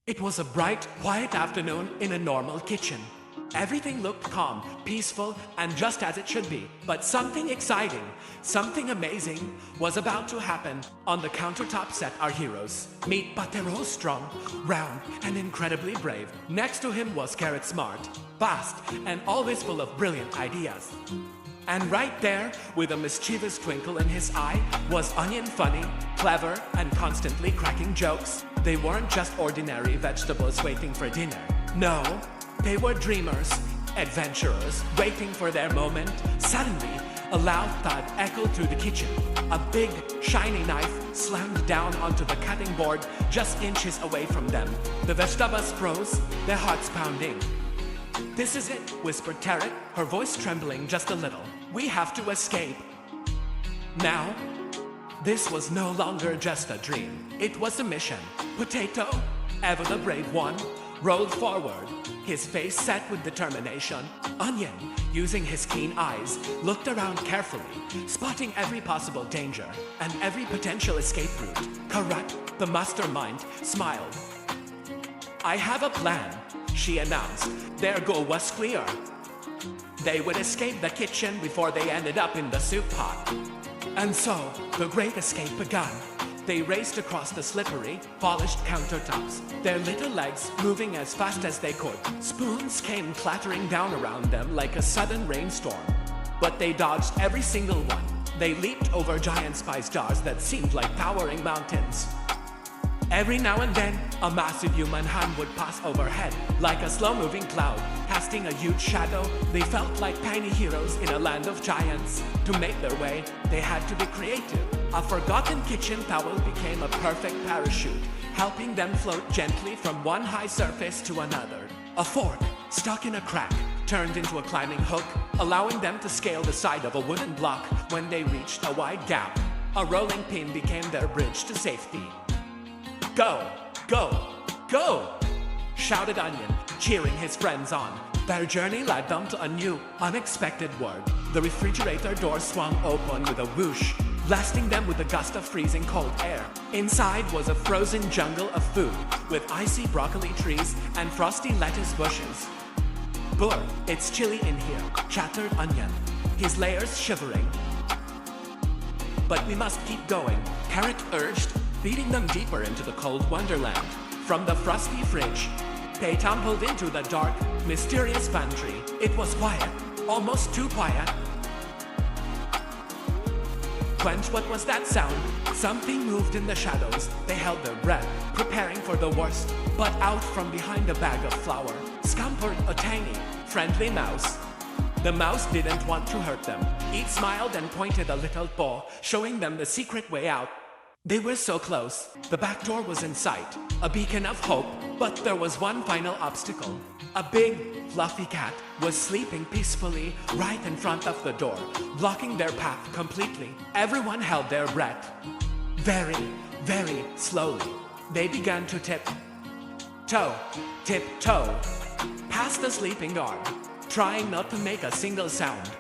It was a bright, quiet afternoon in a normal kitchen. Everything looked calm, peaceful, and just as it should be. But something exciting, something amazing was about to happen. On the countertop sat our heroes. Meet Patero, strong, round, and incredibly brave. Next to him was Carrot, smart, fast, and always full of brilliant ideas. And right there, with a mischievous twinkle in his eye, was Onion, funny, clever, and constantly cracking jokes. They weren't just ordinary vegetables waiting for dinner. No, they were dreamers, adventurers, waiting for their moment. Suddenly, a loud thud echoed through the kitchen. A big, shiny knife slammed down onto the cutting board just inches away from them. The vegetables froze, their hearts pounding. "This is it," whispered Carrot, her voice trembling just a little. "We have to escape." Now, this was no longer just a dream. It was a mission. Potato, ever the brave one, rolled forward, his face set with determination. Onion, using his keen eyes, looked around carefully, spotting every possible danger and every potential escape route. Carrot, the mastermind, smiled. "I have a plan," she announced. Their goal was clear. They would escape the kitchen before they ended up in the soup pot. And so, the great escape began. They raced across the slippery, polished countertops, their little legs moving as fast as they could. Spoons came clattering down around them like a sudden rainstorm. But they dodged every single one. They leaped over giant spice jars that seemed like towering mountains. Every now and then, a massive human hand would pass overhead, like a slow-moving cloud, casting a huge shadow. They felt like tiny heroes in a land of giants. To make their way, they had to be creative. A forgotten kitchen towel became a perfect parachute, helping them float gently from one high surface to another. A fork, stuck in a crack, turned into a climbing hook, allowing them to scale the side of a wooden block when they reached a wide gap. A rolling pin became their bridge to safety. "Go, go, go!" shouted Onion, cheering his friends on. Their journey led them to a new, unexpected world. The refrigerator door swung open with a whoosh, blasting them with a gust of freezing cold air. Inside was a frozen jungle of food, with icy broccoli trees and frosty lettuce bushes. "Brr, it's chilly in here," chattered Onion, his layers shivering. "But we must keep going," Carrot urged, leading them deeper into the cold wonderland. From the frosty fridge, they tumbled into the dark, mysterious pantry. It was quiet, almost too quiet. Quench, what was that sound? Something moved in the shadows. They held their breath, preparing for the worst. But out from behind a bag of flour scampered a tiny, friendly mouse. The mouse didn't want to hurt them. It smiled and pointed a little paw, showing them the secret way out. They were so close. The back door was in sight, a beacon of hope. But there was one final obstacle. A big, fluffy cat was sleeping peacefully right in front of the door, blocking their path completely. Everyone held their breath. Very, very slowly, they began to tiptoe past the sleeping guard, trying not to make a single sound.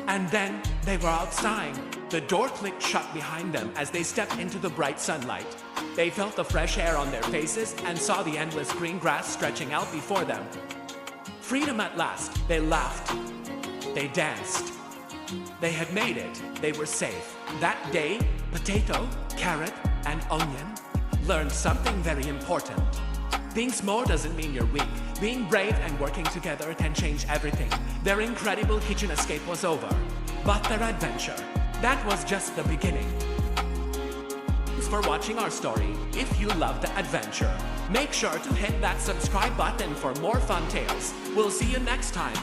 And then they were outside. The door clicked shut behind them as they stepped into the bright sunlight. They felt the fresh air on their faces and saw the endless green grass stretching out before them. Freedom at last. They laughed. They danced. They had made it. They were safe. That day, Potato, Carrot, and Onion learned something very important. Being small doesn't mean you're weak. Being brave and working together can change everything. Their incredible kitchen escape was over, but their adventure, that was just the beginning. Thanks for watching our story. If you love the adventure, make sure to hit that subscribe button for more fun tales. We'll see you next time.